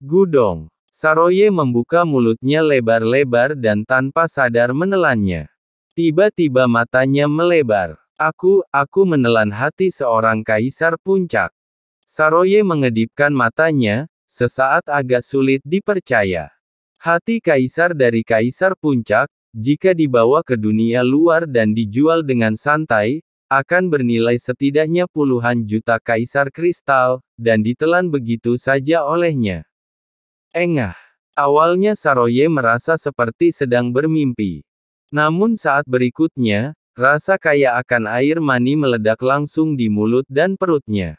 Gudong. Saroye membuka mulutnya lebar-lebar dan tanpa sadar menelannya. Tiba-tiba matanya melebar. Aku menelan hati seorang kaisar puncak. Saroye mengedipkan matanya, sesaat agak sulit dipercaya. Hati kaisar dari kaisar puncak, jika dibawa ke dunia luar dan dijual dengan santai, akan bernilai setidaknya puluhan juta kaisar kristal, dan ditelan begitu saja olehnya. Engah. Awalnya Saroye merasa seperti sedang bermimpi. Namun saat berikutnya, rasa kaya akan air mani meledak langsung di mulut dan perutnya.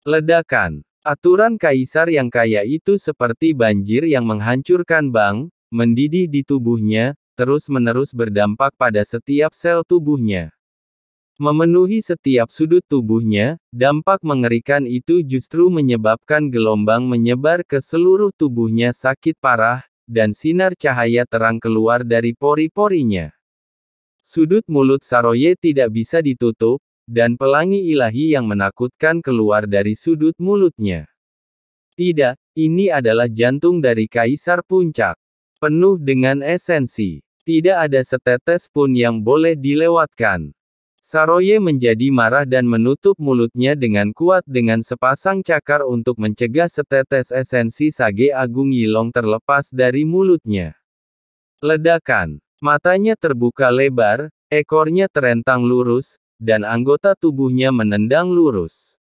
Ledakan. Aturan kaisar yang kaya itu seperti banjir yang menghancurkan bank, mendidih di tubuhnya, terus-menerus berdampak pada setiap sel tubuhnya. Memenuhi setiap sudut tubuhnya, dampak mengerikan itu justru menyebabkan gelombang menyebar ke seluruh tubuhnya sakit parah, dan sinar cahaya terang keluar dari pori-porinya. Sudut mulut Saroye tidak bisa ditutup, dan pelangi ilahi yang menakutkan keluar dari sudut mulutnya. Tidak, ini adalah jantung dari Kaisar Puncak. Penuh dengan esensi. Tidak ada setetes pun yang boleh dilewatkan. Saroye menjadi marah dan menutup mulutnya dengan kuat dengan sepasang cakar untuk mencegah setetes esensi Sage Agung Yilong terlepas dari mulutnya. Ledakan. Matanya terbuka lebar, ekornya terentang lurus, dan anggota tubuhnya menendang lurus.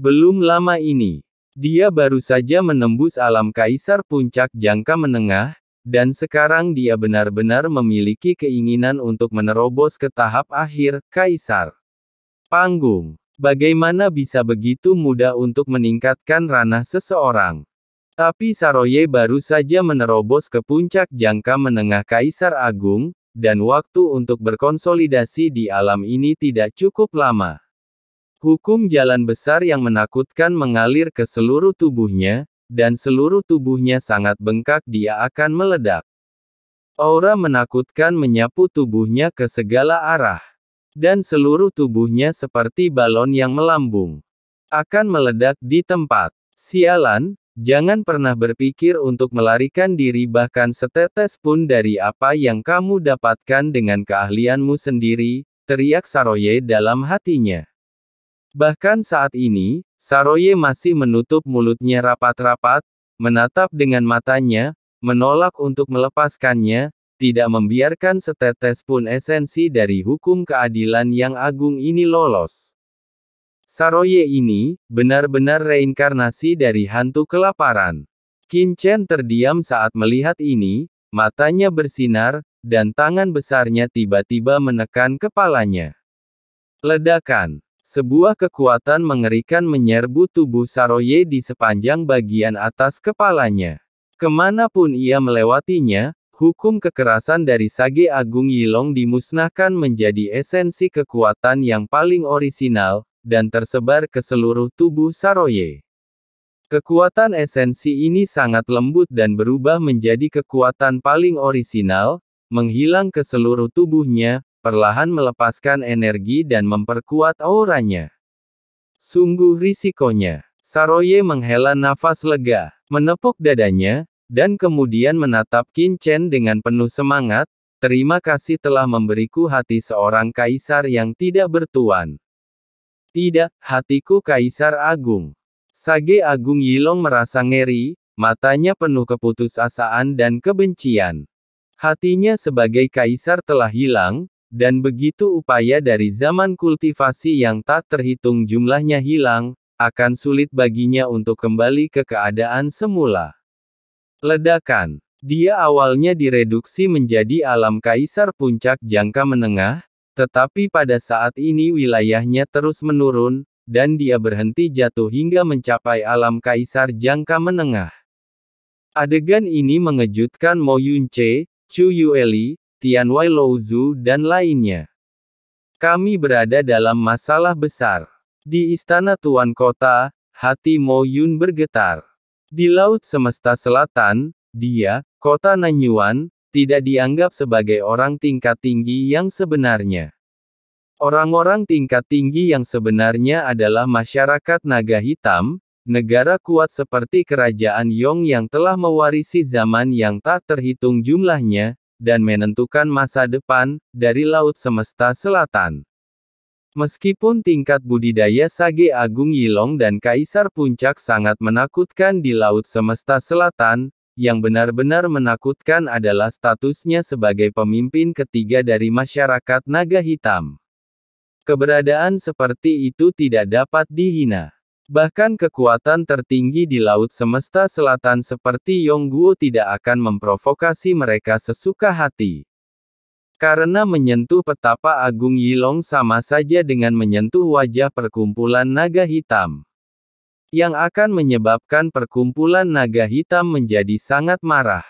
Belum lama ini, dia baru saja menembus alam Kaisar Puncak jangka menengah, dan sekarang dia benar-benar memiliki keinginan untuk menerobos ke tahap akhir, Kaisar Panggung. Bagaimana bisa begitu mudah untuk meningkatkan ranah seseorang? Tapi Saroye baru saja menerobos ke puncak jangka menengah Kaisar Agung, dan waktu untuk berkonsolidasi di alam ini tidak cukup lama. Hukum jalan besar yang menakutkan mengalir ke seluruh tubuhnya, dan seluruh tubuhnya sangat bengkak, dia akan meledak. Aura menakutkan menyapu tubuhnya ke segala arah. Dan seluruh tubuhnya seperti balon yang melambung. Akan meledak di tempat. Sialan, jangan pernah berpikir untuk melarikan diri bahkan setetes pun dari apa yang kamu dapatkan dengan keahlianmu sendiri, teriak Saroye dalam hatinya. Bahkan saat ini, Saroye masih menutup mulutnya rapat-rapat, menatap dengan matanya, menolak untuk melepaskannya, tidak membiarkan setetes pun esensi dari hukum keadilan yang agung ini lolos. Saroye ini, benar-benar reinkarnasi dari hantu kelaparan. Qin Chen terdiam saat melihat ini, matanya bersinar, dan tangan besarnya tiba-tiba menekan kepalanya. Ledakan. Sebuah kekuatan mengerikan menyerbu tubuh Saroye di sepanjang bagian atas kepalanya. Kemanapun ia melewatinya, hukum kekerasan dari Sage Agung Yilong dimusnahkan menjadi esensi kekuatan yang paling orisinal, dan tersebar ke seluruh tubuh Saroye. Kekuatan esensi ini sangat lembut dan berubah menjadi kekuatan paling orisinal, menghilang ke seluruh tubuhnya, perlahan melepaskan energi dan memperkuat auranya. Sungguh risikonya. Saroye menghela nafas lega, menepuk dadanya, dan kemudian menatap Qin Chen dengan penuh semangat. Terima kasih telah memberiku hati seorang kaisar yang tidak bertuan. Tidak, hatiku Kaisar Agung. Sage Agung Yilong merasa ngeri, matanya penuh keputusasaan dan kebencian. Hatinya sebagai kaisar telah hilang, dan begitu upaya dari zaman kultivasi yang tak terhitung jumlahnya hilang, akan sulit baginya untuk kembali ke keadaan semula. Ledakan. Dia awalnya direduksi menjadi alam Kaisar Puncak jangka menengah, tetapi pada saat ini wilayahnya terus menurun, dan dia berhenti jatuh hingga mencapai alam Kaisar jangka menengah. Adegan ini mengejutkan Mo Yunche, Chu Yueli, Tian Wei Louzu dan lainnya. Kami berada dalam masalah besar. Di Istana Tuan Kota, hati Mo Yun bergetar. Di Laut Semesta Selatan, dia, Kota Nanyuan, tidak dianggap sebagai orang tingkat tinggi yang sebenarnya. Orang-orang tingkat tinggi yang sebenarnya adalah masyarakat naga hitam, negara kuat seperti Kerajaan Yong yang telah mewarisi zaman yang tak terhitung jumlahnya, dan menentukan masa depan, dari Laut Semesta Selatan. Meskipun tingkat budidaya sage agung Yilong dan Kaisar Puncak sangat menakutkan di Laut Semesta Selatan, yang benar-benar menakutkan adalah statusnya sebagai pemimpin ketiga dari masyarakat naga hitam. Keberadaan seperti itu tidak dapat dihina. Bahkan kekuatan tertinggi di Laut Semesta Selatan seperti Yongguo tidak akan memprovokasi mereka sesuka hati. Karena menyentuh petapa agung Yilong sama saja dengan menyentuh wajah perkumpulan naga hitam. Yang akan menyebabkan perkumpulan naga hitam menjadi sangat marah.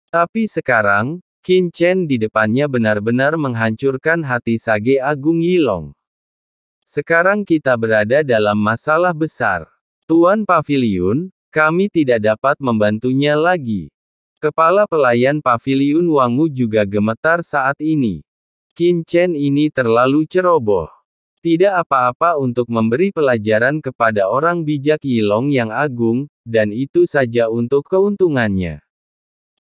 Tapi sekarang, Qin Chen di depannya benar-benar menghancurkan hati sage agung Yilong. Sekarang kita berada dalam masalah besar. Tuan Paviliun, kami tidak dapat membantunya lagi. Kepala pelayan Paviliun Wangu juga gemetar saat ini. Qin Chen ini terlalu ceroboh. Tidak apa-apa untuk memberi pelajaran kepada orang bijak Yilong yang agung, dan itu saja untuk keuntungannya.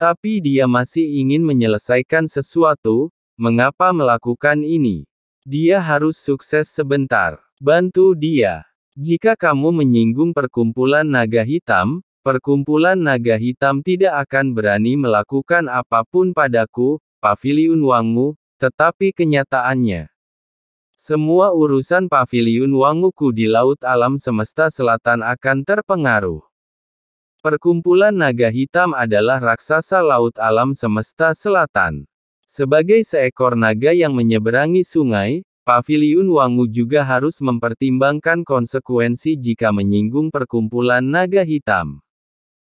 Tapi dia masih ingin menyelesaikan sesuatu, mengapa melakukan ini? Dia harus sukses sebentar. Bantu dia. Jika kamu menyinggung perkumpulan naga hitam, perkumpulan naga hitam tidak akan berani melakukan apapun padaku, Paviliun Wangu, tetapi kenyataannya. Semua urusan Paviliun Wanguku di Laut Alam Semesta Selatan akan terpengaruh. Perkumpulan naga hitam adalah raksasa Laut Alam Semesta Selatan. Sebagai seekor naga yang menyeberangi sungai, Paviliun Wangu juga harus mempertimbangkan konsekuensi jika menyinggung perkumpulan naga hitam.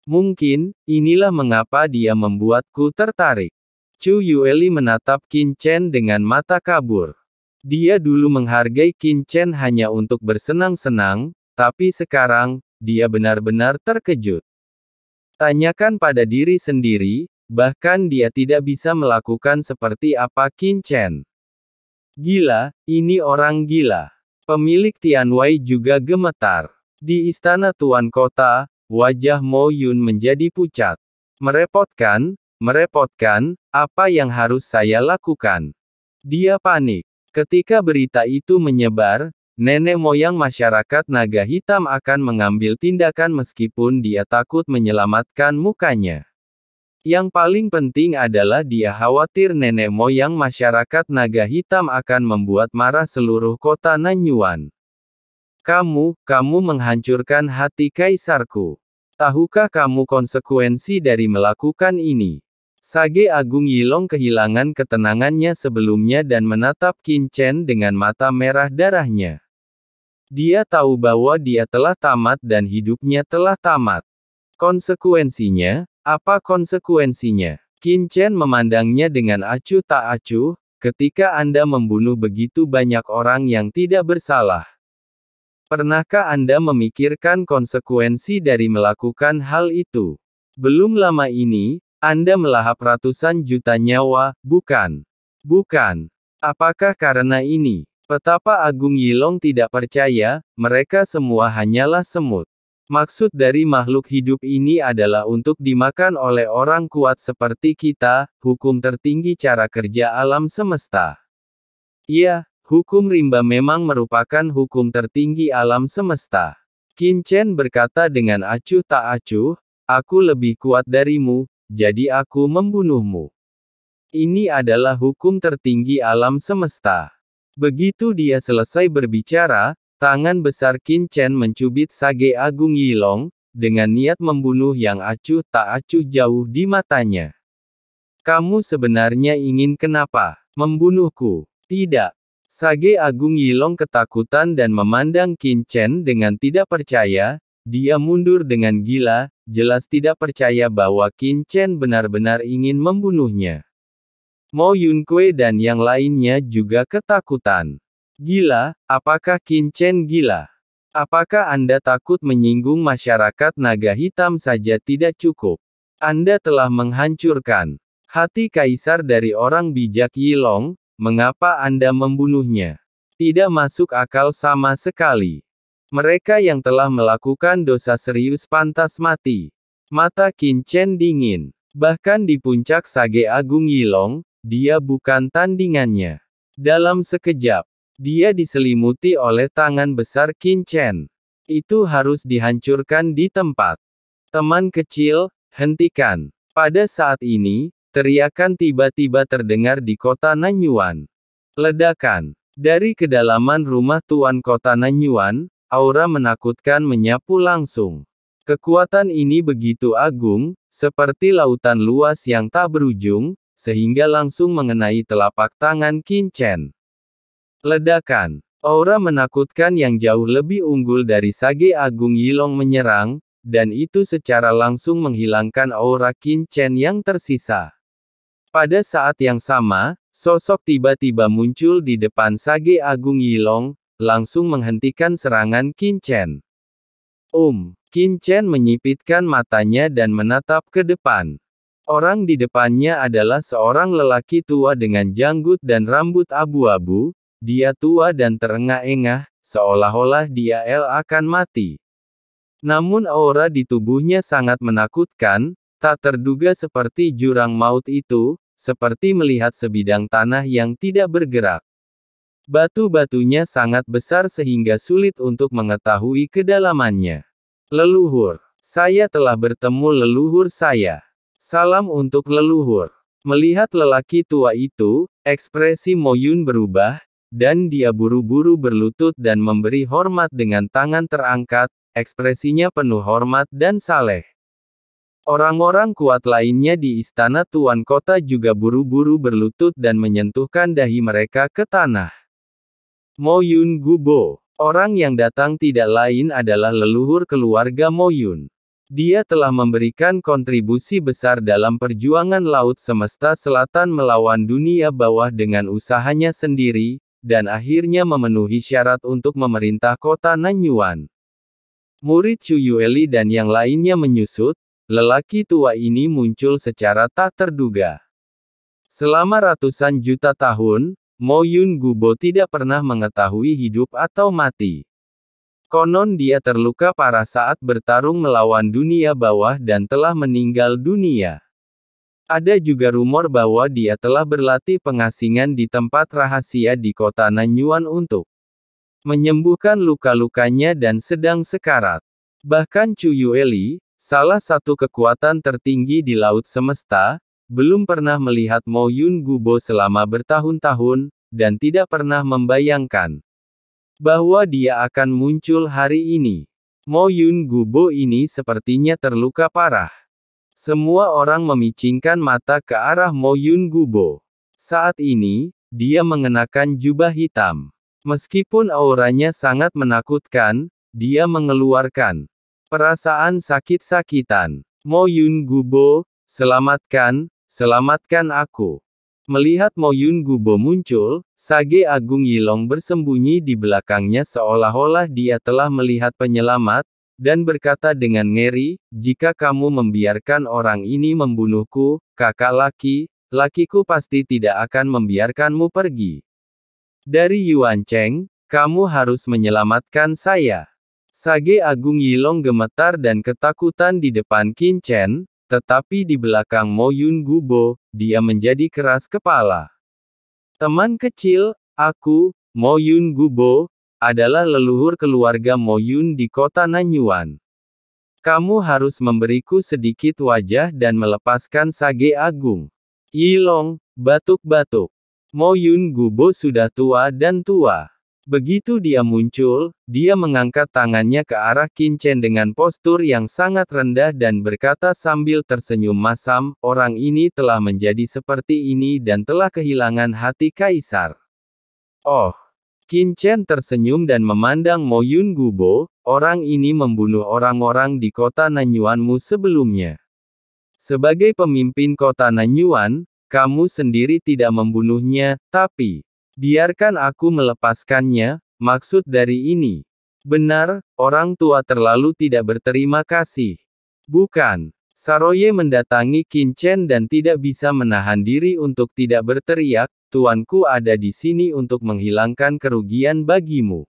Mungkin, inilah mengapa dia membuatku tertarik. Chu Yueli menatap Qin Chen dengan mata kabur. Dia dulu menghargai Qin Chen hanya untuk bersenang-senang, tapi sekarang, dia benar-benar terkejut. Tanyakan pada diri sendiri, bahkan dia tidak bisa melakukan seperti apa Qin Chen. Gila, ini orang gila. Pemilik Tianwei juga gemetar. Di istana Tuan Kota, wajah Mo Yun menjadi pucat. Merepotkan, apa yang harus saya lakukan? Dia panik. Ketika berita itu menyebar, nenek moyang masyarakat naga hitam akan mengambil tindakan meskipun dia takut menyelamatkan mukanya. Yang paling penting adalah dia khawatir nenek moyang masyarakat naga hitam akan membuat marah seluruh kota Nanyuan. Kamu menghancurkan hati kaisarku. Tahukah kamu konsekuensi dari melakukan ini? Sage Agung Yilong kehilangan ketenangannya sebelumnya dan menatap Qin Chen dengan mata merah darahnya. Dia tahu bahwa dia telah tamat dan hidupnya telah tamat. Konsekuensinya, apa konsekuensinya? Qin Chen memandangnya dengan acuh tak acuh, ketika Anda membunuh begitu banyak orang yang tidak bersalah. Pernahkah Anda memikirkan konsekuensi dari melakukan hal itu? Belum lama ini, Anda melahap ratusan juta nyawa, bukan? Bukan. Apakah karena ini? Petapa Agung Yilong tidak percaya, mereka semua hanyalah semut. Maksud dari makhluk hidup ini adalah untuk dimakan oleh orang kuat seperti kita, hukum tertinggi cara kerja alam semesta. Iya, hukum rimba memang merupakan hukum tertinggi alam semesta. Qin Chen berkata dengan acuh tak acuh, aku lebih kuat darimu, jadi aku membunuhmu. Ini adalah hukum tertinggi alam semesta. Begitu dia selesai berbicara, tangan besar Qin Chen mencubit Sage Agung Yilong, dengan niat membunuh yang acuh tak acuh jauh di matanya. Kamu sebenarnya ingin kenapa? Membunuhku? Tidak. Sage Agung Yilong ketakutan dan memandang Qin Chen dengan tidak percaya, dia mundur dengan gila, jelas tidak percaya bahwa Qin Chen benar-benar ingin membunuhnya. Mo Yunkui dan yang lainnya juga ketakutan. Gila, apakah Qin Chen gila? Apakah Anda takut menyinggung masyarakat naga hitam saja tidak cukup? Anda telah menghancurkan hati kaisar dari orang bijak Yilong, mengapa Anda membunuhnya? Tidak masuk akal sama sekali. Mereka yang telah melakukan dosa serius pantas mati. Mata Qin Chen dingin. Bahkan di puncak Sage Agung Yilong, dia bukan tandingannya. Dalam sekejap, dia diselimuti oleh tangan besar Qin Chen. Itu harus dihancurkan di tempat. Teman kecil, hentikan. Pada saat ini, teriakan tiba-tiba terdengar di kota Nanyuan. Ledakan. Dari kedalaman rumah Tuan Kota Nanyuan, aura menakutkan menyapu langsung. Kekuatan ini begitu agung, seperti lautan luas yang tak berujung, sehingga langsung mengenai telapak tangan Qin Chen. Ledakan. Aura menakutkan yang jauh lebih unggul dari Sage Agung Yilong menyerang, dan itu secara langsung menghilangkan aura Qin Chen yang tersisa. Pada saat yang sama, sosok tiba-tiba muncul di depan Sage Agung Yilong, langsung menghentikan serangan Qin Chen. Qin Chen menyipitkan matanya dan menatap ke depan. Orang di depannya adalah seorang lelaki tua dengan janggut dan rambut abu-abu. Dia tua dan terengah-engah, seolah-olah dia akan mati. Namun aura di tubuhnya sangat menakutkan, tak terduga seperti jurang maut itu, seperti melihat sebidang tanah yang tidak bergerak. Batu-batunya sangat besar sehingga sulit untuk mengetahui kedalamannya. Leluhur. Saya telah bertemu leluhur saya. Salam untuk leluhur. Melihat lelaki tua itu, ekspresi Mo Yun berubah, dan dia buru-buru berlutut dan memberi hormat dengan tangan terangkat, ekspresinya penuh hormat dan saleh. Orang-orang kuat lainnya di istana Tuan Kota juga buru-buru berlutut dan menyentuhkan dahi mereka ke tanah. Mo Yun Gubo. Orang yang datang tidak lain adalah leluhur keluarga Mo Yun. Dia telah memberikan kontribusi besar dalam perjuangan Laut Semesta Selatan melawan dunia bawah dengan usahanya sendiri, dan akhirnya memenuhi syarat untuk memerintah kota Nanyuan. Murid Chu Yueli dan yang lainnya menyusut, lelaki tua ini muncul secara tak terduga. Selama ratusan juta tahun, Mo Yun Gubo tidak pernah mengetahui hidup atau mati. Konon dia terluka parah saat bertarung melawan dunia bawah dan telah meninggal dunia. Ada juga rumor bahwa dia telah berlatih pengasingan di tempat rahasia di kota Nanyuan untuk menyembuhkan luka-lukanya dan sedang sekarat. Bahkan Chu Yueli, salah satu kekuatan tertinggi di Laut Semesta, belum pernah melihat Mo Yun Gubo selama bertahun-tahun, dan tidak pernah membayangkan bahwa dia akan muncul hari ini. Mo Yun Gubo ini sepertinya terluka parah. Semua orang memicingkan mata ke arah Mo Yun Gubo. Saat ini, dia mengenakan jubah hitam. Meskipun auranya sangat menakutkan, dia mengeluarkan perasaan sakit-sakitan. Mo Yun Gubo, selamatkan aku. Melihat Mo Yun Gubo muncul, Sage Agung Yilong bersembunyi di belakangnya seolah-olah dia telah melihat penyelamat, dan berkata dengan ngeri, jika kamu membiarkan orang ini membunuhku, kakak lakiku pasti tidak akan membiarkanmu pergi. Dari Yuan Cheng, kamu harus menyelamatkan saya. Sage Agung Yilong gemetar dan ketakutan di depan Qin Chen, tetapi di belakang Mo Yun Gubo, dia menjadi keras kepala. Teman kecil, aku, Mo Yun Gubo, adalah leluhur keluarga Mo Yun di kota Nanyuan. Kamu harus memberiku sedikit wajah dan melepaskan Sage Agung Yilong, batuk-batuk. Mo Yun Gubo sudah tua dan tua. Begitu dia muncul, dia mengangkat tangannya ke arah Qin Chen dengan postur yang sangat rendah dan berkata sambil tersenyum masam, orang ini telah menjadi seperti ini dan telah kehilangan hati kaisar. Oh! Qin Chen tersenyum dan memandang Mo Yun Gubo, orang ini membunuh orang-orang di kota Nanyuanmu sebelumnya. Sebagai pemimpin kota Nanyuan, kamu sendiri tidak membunuhnya, tapi biarkan aku melepaskannya, maksud dari ini. Benar, orang tua terlalu tidak berterima kasih. Bukan. Saroye mendatangi Qin Chen dan tidak bisa menahan diri untuk tidak berteriak, tuanku ada di sini untuk menghilangkan kerugian bagimu.